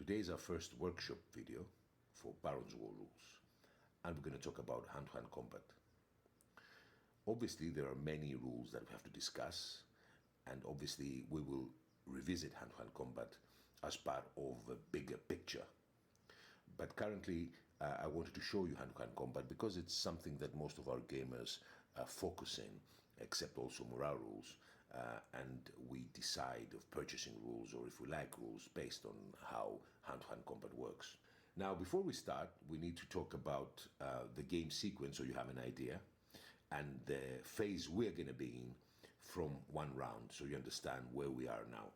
Today is our first workshop video for Barons War rules, and we're going to talk about hand-to-hand combat. Obviously, there are many rules that we have to discuss, and obviously we will revisit hand-to-hand combat as part of a bigger picture. But currently, I wanted to show you hand-to-hand combat because it's something that most of our gamers focus in, except also morale rules, and we decide of purchasing rules or if we like rules based on how hand-to-hand combat works. Now, before we start, we need to talk about the game sequence so you have an idea, and the phase we're going to be in from one round so you understand where we are now.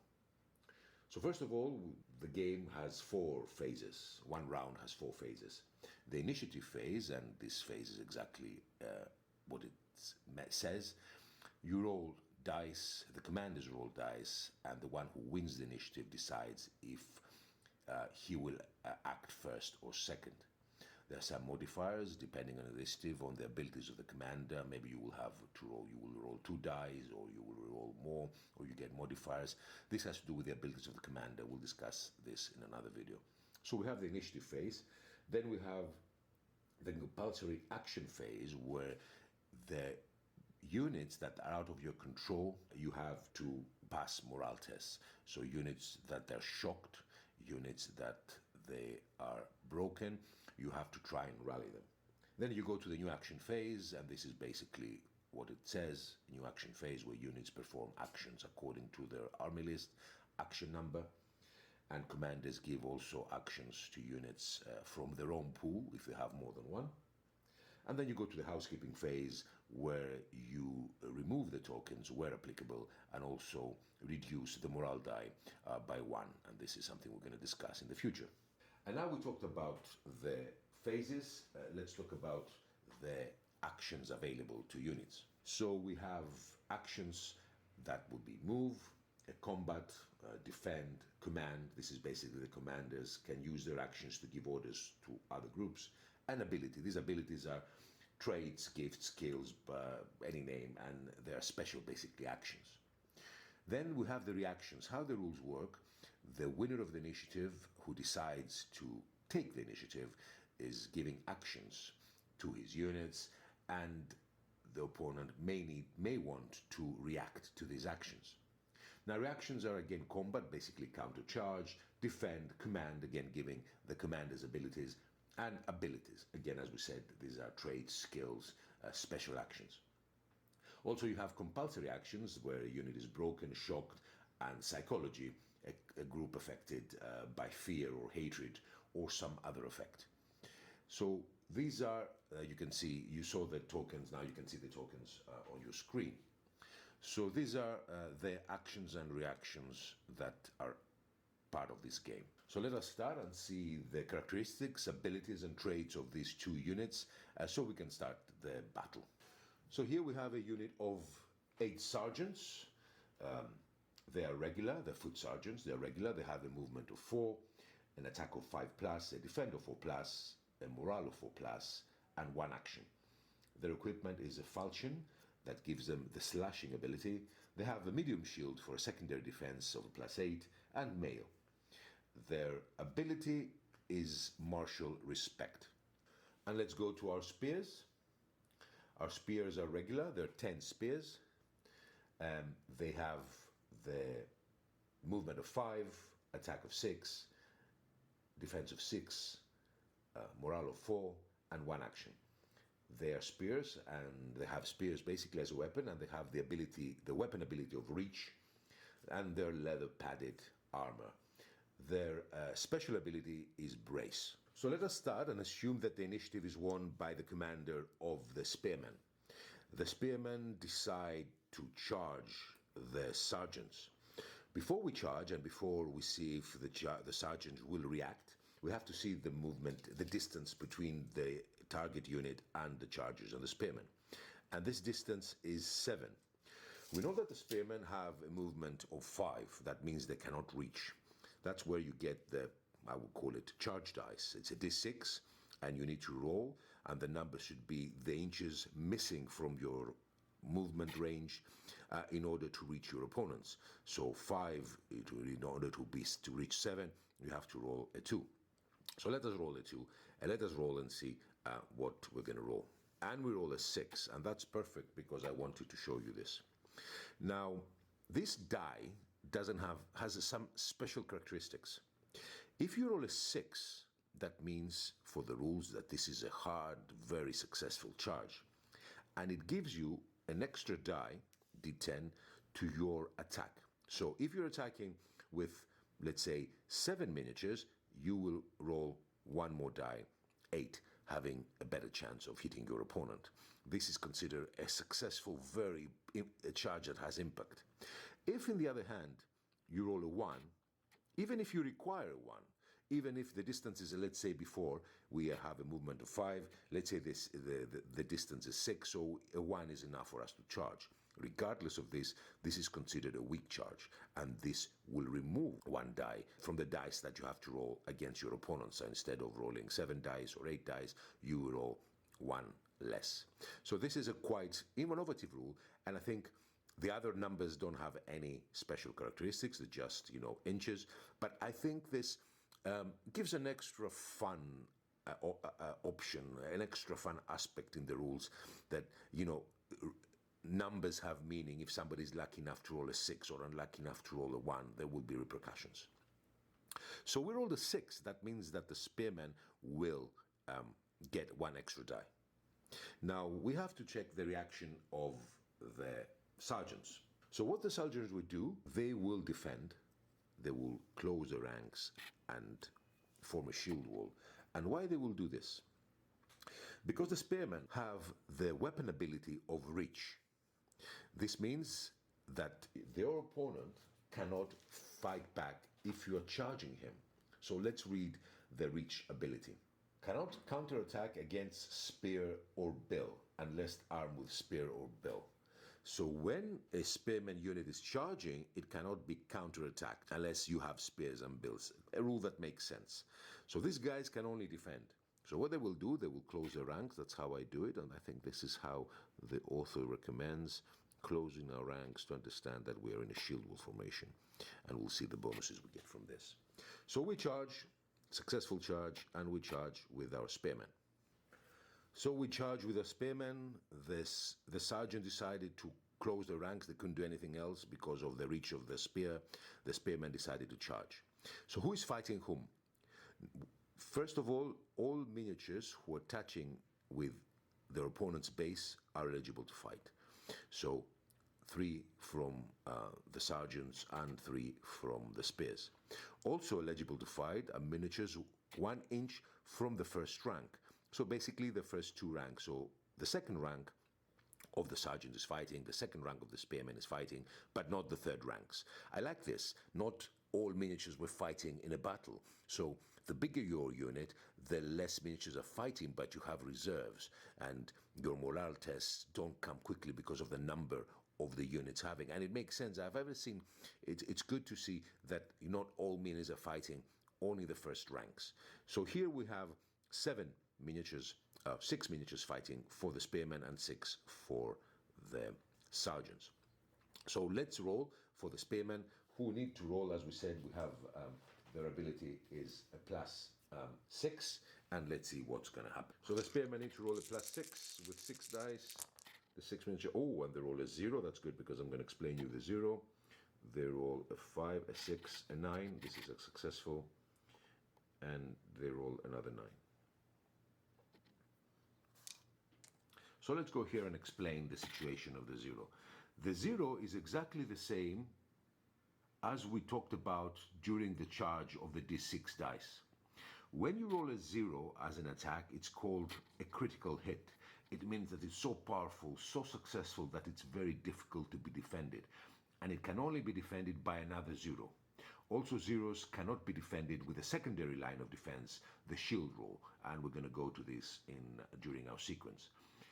So first of all, the game has 4 phases. One round has 4 phases. The initiative phase, and this phase is exactly what it says. You roll dice, the commanders roll dice, and the one who wins the initiative decides if he will act first or second. There are some modifiers depending on the initiative, on the abilities of the commander. Maybe you will have to roll, you will roll 2 dice, or you will roll more, or you get modifiers. This has to do with the abilities of the commander. We'll discuss this in another video. So we have the initiative phase. Then we have the compulsory action phase, where the units that are out of your control, you have to pass morale tests. So units that are shocked, units that they are broken, you have to try and rally them. Then you go to the new action phase, and this is basically what it says, new action phase, where units perform actions according to their army list, action number, and commanders give also actions to units from their own pool if they have more than one. And then you go to the housekeeping phase, where you remove the tokens where applicable and also reduce the morale die by 1. And this is something we're going to discuss in the future. And now we talked about the phases. Let's talk about the actions available to units. So we have actions that would be move, combat, defend, command. This is basically the commanders can use their actions to give orders to other groups. And ability. These abilities are traits, gifts, skills, any name, and they are special, basically, actions. Then we have the reactions. How the rules work: the winner of the initiative, who decides to take the initiative, is giving actions to his units, and the opponent may want to react to these actions. Now, reactions are again combat, basically counter charge, defend, command, again giving the commander's abilities, and abilities. Again, as we said, these are traits, skills, special actions. Also, you have compulsory actions, where a unit is broken, shocked, and psychology, a group affected by fear or hatred or some other effect. So these are, you can see, you saw the tokens, now you can see the tokens on your screen. So these are the actions and reactions that are part of this game. So let us start and see the characteristics, abilities, and traits of these 2 units so we can start the battle. So here we have a unit of 8 sergeants. They are regular, they're foot sergeants, they're regular, they have a movement of 4, an attack of 5+, a defend of 4+, a morale of 4+, and 1 action. Their equipment is a falchion that gives them the slashing ability. They have a medium shield for a secondary defense of +8, and mail. Their ability is martial respect. And let's go to our spears. Our spears are regular, they're 10 spears. They have the movement of 5, attack of 6, defense of 6, morale of 4, and 1 action. They are spears, and they have spears basically as a weapon, and they have the ability, the weapon ability of reach, and their leather padded armor. Their special ability is brace. So let us start and assume that the initiative is won by the commander of the Spearmen. The Spearmen decide to charge the sergeants. Before we charge and before we see if the sergeant will react, we have to see the movement, the distance between the target unit and the chargers and the Spearmen. And this distance is 7. We know that the Spearmen have a movement of 5. That means they cannot reach. That's where you get the, I would call it, charge dice. It's a D6, and you need to roll, and the number should be the inches missing from your movement range in order to reach your opponents. So 5, in order to reach 7, you have to roll a 2. So let us roll a 2, and let us roll and see what we're going to roll. And we roll a 6, and that's perfect because I wanted to show you this. Now, this die has some special characteristics. If you roll a 6, that means for the rules that this is a hard, very successful charge. And it gives you an extra die, d10, to your attack. So if you're attacking with, let's say, 7 miniatures, you will roll 1 more die, 8, having a better chance of hitting your opponent. This is considered a successful, a charge that has impact. If, on the other hand, you roll a 1, even if you require a 1, even if the distance is, let's say before, we have a movement of 5, let's say the distance is 6, so a 1 is enough for us to charge. Regardless of this, this is considered a weak charge, and this will remove 1 die from the dice that you have to roll against your opponent. So instead of rolling 7 dice or 8 dice, you will roll 1 less. So this is a quite innovative rule, and I think the other numbers don't have any special characteristics, they're just, inches, but I think this gives an extra fun option, an extra fun aspect in the rules that, numbers have meaning. If somebody's lucky enough to roll a 6 or unlucky enough to roll a 1, there will be repercussions. So we rolled a 6. That means that the spearmen will get 1 extra die. Now, we have to check the reaction of the sergeants. So what the sergeants would do, they will defend. They will close the ranks and form a shield wall. And why they will do this? Because the spearmen have the weapon ability of reach. This means that their opponent cannot fight back if you are charging him. So let's read the reach ability. Cannot counterattack against spear or bill unless armed with spear or bill. So when a spearman unit is charging, it cannot be counterattacked unless you have spears and bills. A rule that makes sense. So these guys can only defend. So what they will do, they will close their ranks. That's how I do it, and I think this is how the author recommends closing our ranks to understand that we are in a shield wall formation, and we'll see the bonuses we get from this. So we charge, successful charge, and we charge with our spearmen. So we charge with our spearmen. The sergeant decided to close the ranks. They couldn't do anything else because of the reach of the spear. The spearmen decided to charge. So who is fighting whom? First of all miniatures who are touching with their opponent's base are eligible to fight. So 3 from the sergeants and 3 from the spears. Also eligible to fight are miniatures 1 inch from the first rank. So basically the first 2 ranks. So the second rank of the sergeant is fighting, the second rank of the spearman is fighting, but not the third ranks. I like this. Not all miniatures were fighting in a battle. So the bigger your unit, the less miniatures are fighting, but you have reserves, and your morale tests don't come quickly because of the number of the units having. And it makes sense. I've ever seen, it's good to see that not all miniatures are fighting, only the first ranks. So here we have 6 miniatures fighting for the spearmen and 6 for the sergeants. So let's roll for the spearmen, who need to roll, as we said, we have their ability is a +6, and let's see what's going to happen. So the spearmen need to roll a +6 with 6 dice. The 6 miniature, and they roll a 0. That's good because I'm going to explain you the 0. They roll a 5, a 6, a 9. This is a successful, and they roll another 9. So let's go here and explain the situation of the 0. The 0 is exactly the same as we talked about during the charge of the D6 dice. When you roll a 0 as an attack, it's called a critical hit. It means that it's so powerful, so successful that it's very difficult to be defended. And it can only be defended by another 0. Also, 0s cannot be defended with a secondary line of defense, the shield roll. And we're going to go to this during our sequence.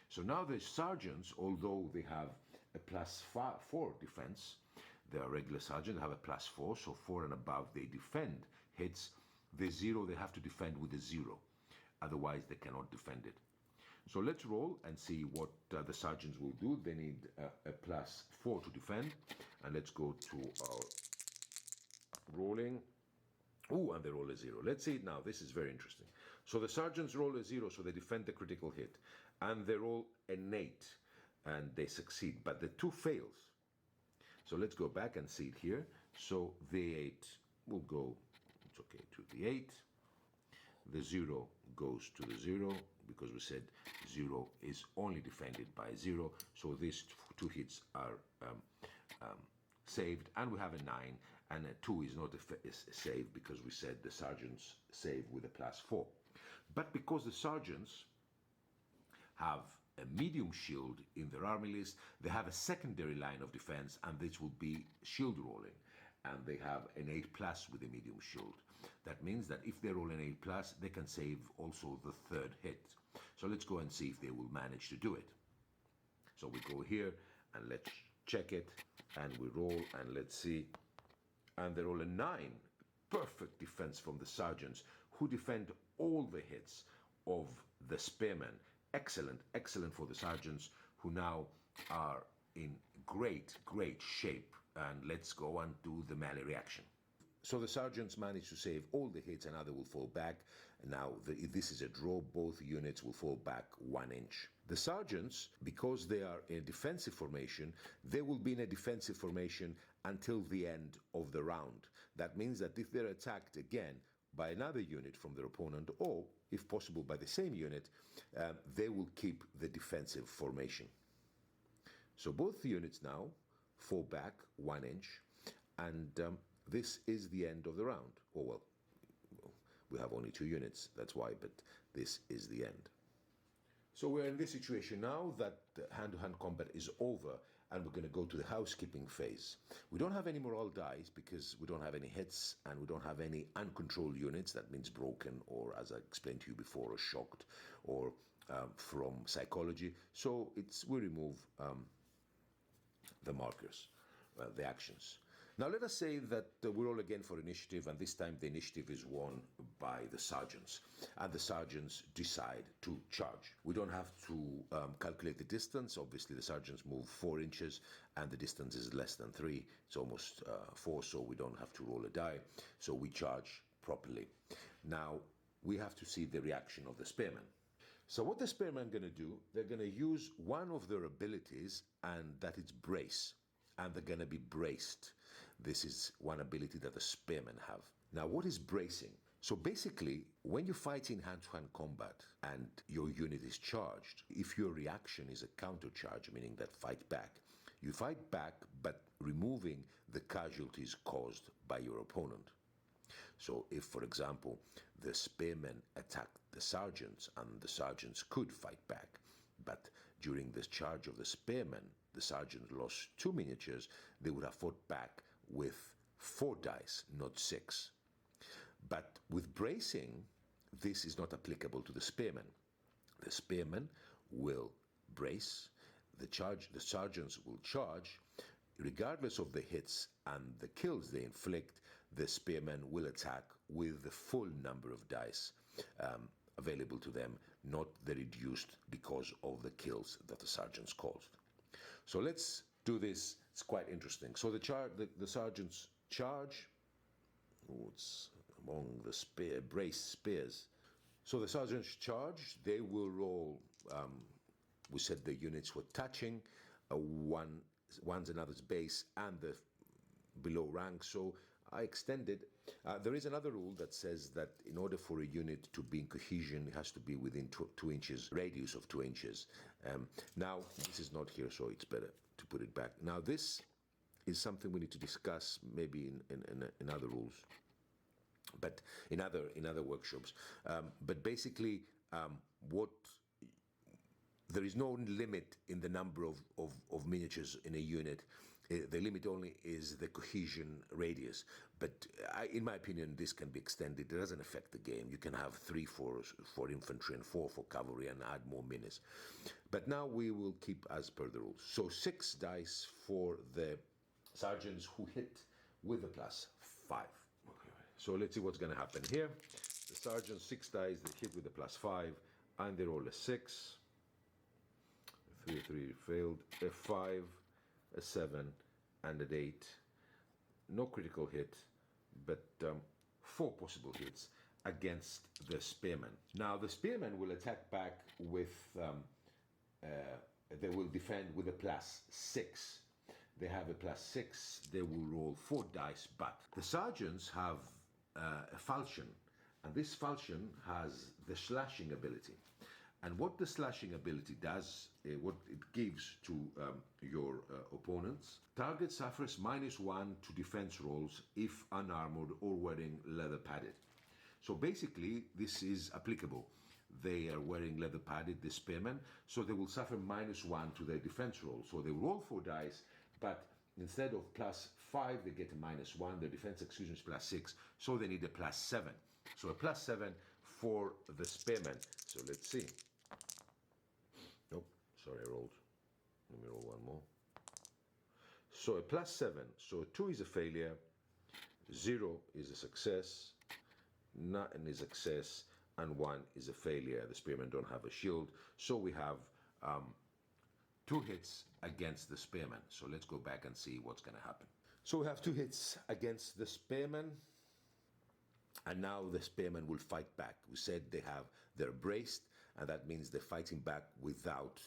So now the sergeants, although they have a +4 defense, they are regular sergeants, they have a +4, so 4 and above they defend hits. The 0 they have to defend with a 0, otherwise they cannot defend it. So let's roll and see what the sergeants will do. They need a +4 to defend, and let's go to our rolling. Ooh, and they roll a 0. Let's see it now. This is very interesting. So the sergeants roll a 0, so they defend the critical hit. And they roll an 8, and they succeed. But the 2 fails. So let's go back and see it here. So the 8 will go, it's okay, to the 8. The 0 goes to the 0, because we said 0 is only defended by 0. So these 2 hits are saved, and we have a 9, and a 2 is not a save, because we said the sergeants save with a +4. But because the sergeants have a medium shield in their army list, they have a secondary line of defense, and this will be shield rolling. And they have an 8+ with a medium shield. That means that if they roll an 8+, they can save also the 3rd hit. So let's go and see if they will manage to do it. So we go here and let's check it, and we roll, and let's see. And they roll a 9. Perfect defense from the sergeants, who defend all the hits of the spearmen. Excellent, excellent for the sergeants, who now are in great shape. And let's go and do the melee reaction. So the sergeants manage to save all the hits, and now they will fall back. Now, this is a draw. Both units will fall back 1 inch. The sergeants, because they are in a defensive formation, they will be in a defensive formation until the end of the round. That means that if they're attacked again by another unit from their opponent, or if possible by the same unit, they will keep the defensive formation. So both units now fall back 1 inch, and this is the end of the round. Oh, well, we have only 2 units, that's why, but this is the end. So we're in this situation now that hand-to-hand combat is over, and we're going to go to the housekeeping phase. We don't have any morale dice because we don't have any hits, and we don't have any uncontrolled units. That means broken, or as I explained to you before, or shocked, or from psychology. So we remove the markers, the actions. Now let us say that we roll again for initiative, and this time the initiative is won by the sergeants, and the sergeants decide to charge. We don't have to calculate the distance. Obviously the sergeants move 4 inches, and the distance is less than 3. It's almost 4, so we don't have to roll a die. So we charge properly. Now we have to see the reaction of the spearmen. So what the spearmen are going to do, they're going to use one of their abilities, and that is brace. And they're going to be braced. This is one ability that the spearmen have. Now, what is bracing? So basically, when you fight in hand-to-hand combat and your unit is charged, if your reaction is a counter-charge, meaning that fight back, you fight back, but removing the casualties caused by your opponent. So if, for example, the spearmen attacked the sergeants, and the sergeants could fight back, but during the charge of the spearmen, the sergeant lost 2 miniatures, they would have fought back with 4 dice, not 6. But with bracing, this is not applicable to the spearmen. The spearmen will brace, the sergeants will charge. Regardless of the hits and the kills they inflict, the spearmen will attack with the full number of dice available to them, not the reduced because of the kills that the sergeants caused. So let's do this. It's quite interesting. So the sergeants charge. Oh, it's among the brace spears. So the sergeants charge. They will roll. We said the units were touching one's another's base and the below rank. So I extended. There is another rule that says that in order for a unit to be in cohesion, it has to be within 2 inches, radius of 2 inches. Now, this is not here, so it's better to put it back. Now, this is something we need to discuss maybe in other rules, but in other workshops. But basically, there is no limit in the number of miniatures in a unit. The limit only is the cohesion radius. But in my opinion, this can be extended. It doesn't affect the game. You can have 3 for infantry and 4 for cavalry and add more minis. But now we will keep as per the rules. So 6 dice for the sergeants who hit with the +5. Okay. So let's see what's going to happen here. The sergeants, 6 dice, they hit with the +5, and they roll a 6. 3 failed, a 5, a 7, and an 8. No critical hit, but 4 possible hits against the Spearmen. Now the Spearmen will attack back with, they will defend with a +6. They have a +6, they will roll 4 dice, but the sergeants have a falchion, and this falchion has the slashing ability. And what the slashing ability does, what it gives to your opponents, target suffers -1 to defense rolls if unarmored or wearing leather padded. So basically, this is applicable. They are wearing leather padded, the Spearmen, so they will suffer -1 to their defense roll. So they roll 4 dice, but instead of +5, they get a -1. Their defense, excuse me, is +6, so they need a +7. So a +7 for the Spearmen. So let's see. Nope, sorry, I rolled. Let me roll one more. So a +7. So 2 is a failure, 0 is a success, 9 is a success, and 1 is a failure. The Spearmen don't have a shield, so we have 2 hits against the Spearmen. So let's go back and see what's going to happen. So we have 2 hits against the Spearmen, and now the Spearmen will fight back. We said they're braced, and that means they're fighting back without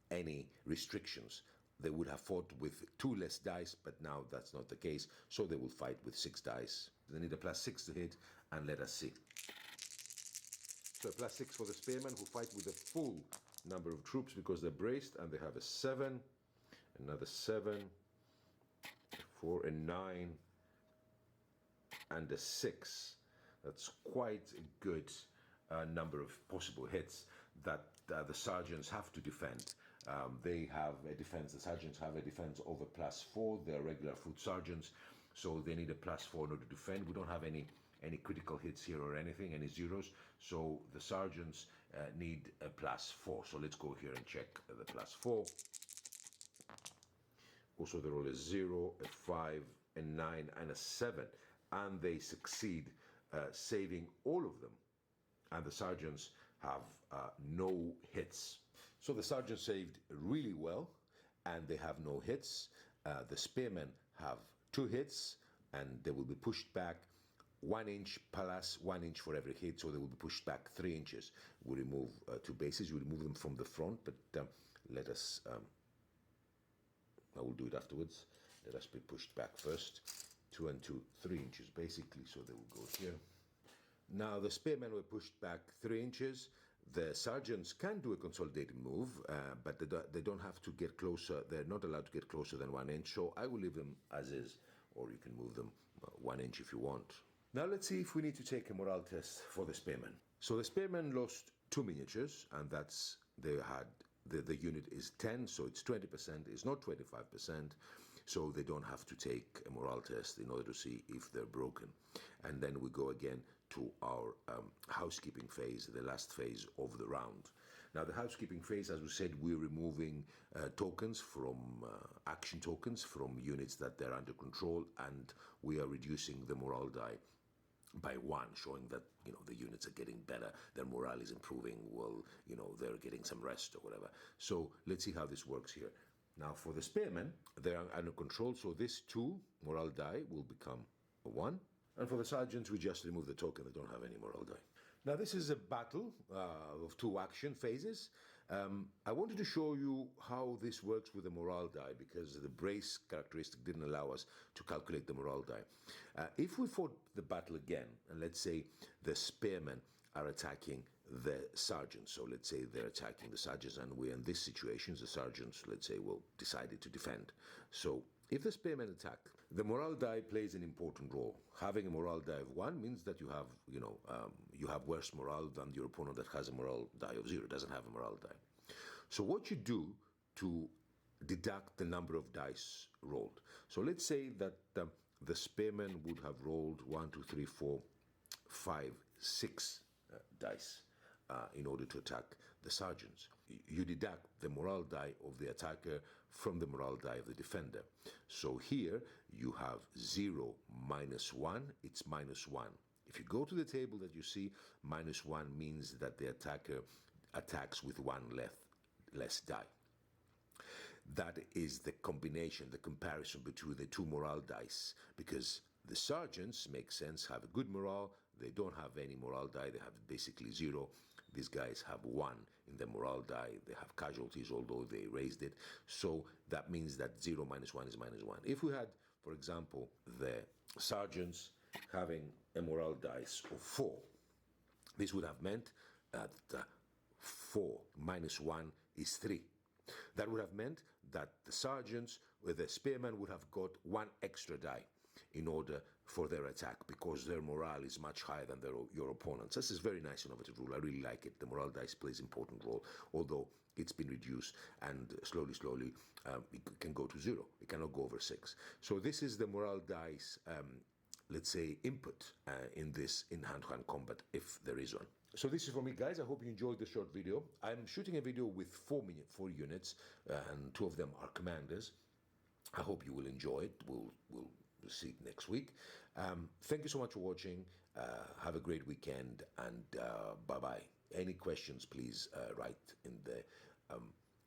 any restrictions. They would have fought with 2 less dice, but now that's not the case, so they will fight with 6 dice. They need a +6 to hit, and let us see. So a +6 for the Spearmen, who fight with a full number of troops because they're braced, and they have a 7, another 7, 4, and 9, and a 6. That's quite a good number of possible hits that the sergeants have to defend. They have a defense, the sergeants have a defense over +4. They're regular foot sergeants, so they need a +4 in order to defend. We don't have any critical hits here or anything, any zeros, so the sergeants need a +4. So let's go here and check the +4. Also the roll is 0, a 5, a 9, and a 7, and they succeed, saving all of them, and the sergeants have no hits. So the sergeants saved really well, and they have no hits. The Spearmen have 2 hits, and they will be pushed back 1 inch plus 1 inch for every hit, so they will be pushed back 3 inches. We remove 2 bases, we remove them from the front, but let us, I will do it afterwards. Let us be pushed back first. 2 and 2, 3 inches basically, so they will go here. Now the Spearmen were pushed back 3 inches. The sergeants can do a consolidated move, but they don't have to get closer. They're not allowed to get closer than 1 inch, so I will leave them as is, or you can move them 1 inch if you want. Now let's see if we need to take a morale test for the Spearmen. So the Spearmen lost 2 miniatures, and that's, they had, the unit is 10, so it's 20%, it's not 25%, so they don't have to take a morale test in order to see if they're broken. And then we go again to our housekeeping phase, the last phase of the round. Now the housekeeping phase, as we said, we're removing tokens from, action tokens from units that they're under control, and we are reducing the morale die by 1, showing that, you know, the units are getting better, their morale is improving, well, you know, they're getting some rest or whatever. So let's see how this works here. Now for the Spearmen, they're under control, so this 2 morale die will become a 1. And for the sergeants, we just remove the token, they don't have any morale die. Now this is a battle of 2 action phases. I wanted to show you how this works with the morale die, because the brace characteristic didn't allow us to calculate the morale die. If we fought the battle again, and let's say the Spearmen are attacking the sergeants, so let's say they're attacking the sergeants, and we're in this situation, the sergeants, let's say, will decided to defend. So if the Spearmen attack, the morale die plays an important role. Having a morale die of 1 means that you have, you know, you have worse morale than your opponent that has a morale die of 0, doesn't have a morale die. So what you do to deduct the number of dice rolled. So let's say that the Spearmen would have rolled 1, 2, 3, 4, 5, 6 dice in order to attack the sergeants. You deduct the morale die of the attacker from the morale die of the defender. So here you have 0 minus 1, it's -1. If you go to the table that you see, -1 means that the attacker attacks with 1 less die. That is the combination, the comparison between the 2 morale dice, because The sergeants, make sense, have a good morale. They don't have any morale die. They have basically 0. These guys have 1 in the morale die. They have casualties, although they raised it. So that means that 0 minus 1 is minus 1. If we had, for example, the sergeants having a morale dice of 4, this would have meant that 4 minus 1 is 3. That would have meant that the sergeants with the spearmen would have got 1 extra die in order for their attack, because their morale is much higher than your opponents. This is a very nice innovative rule. I really like it. The morale dice plays an important role, although it's been reduced, and slowly it can go to 0. It cannot go over 6. So this is the morale dice, let's say, input in hand-to-hand combat, if there is one. So this is for me, guys. I hope you enjoyed the short video. I'm shooting a video with 4 units, and 2 of them are commanders. I hope you will enjoy it. We'll see it next week. Thank you so much for watching. Have a great weekend, and bye-bye. Any questions, please write in the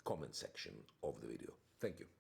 comment section of the video. Thank you.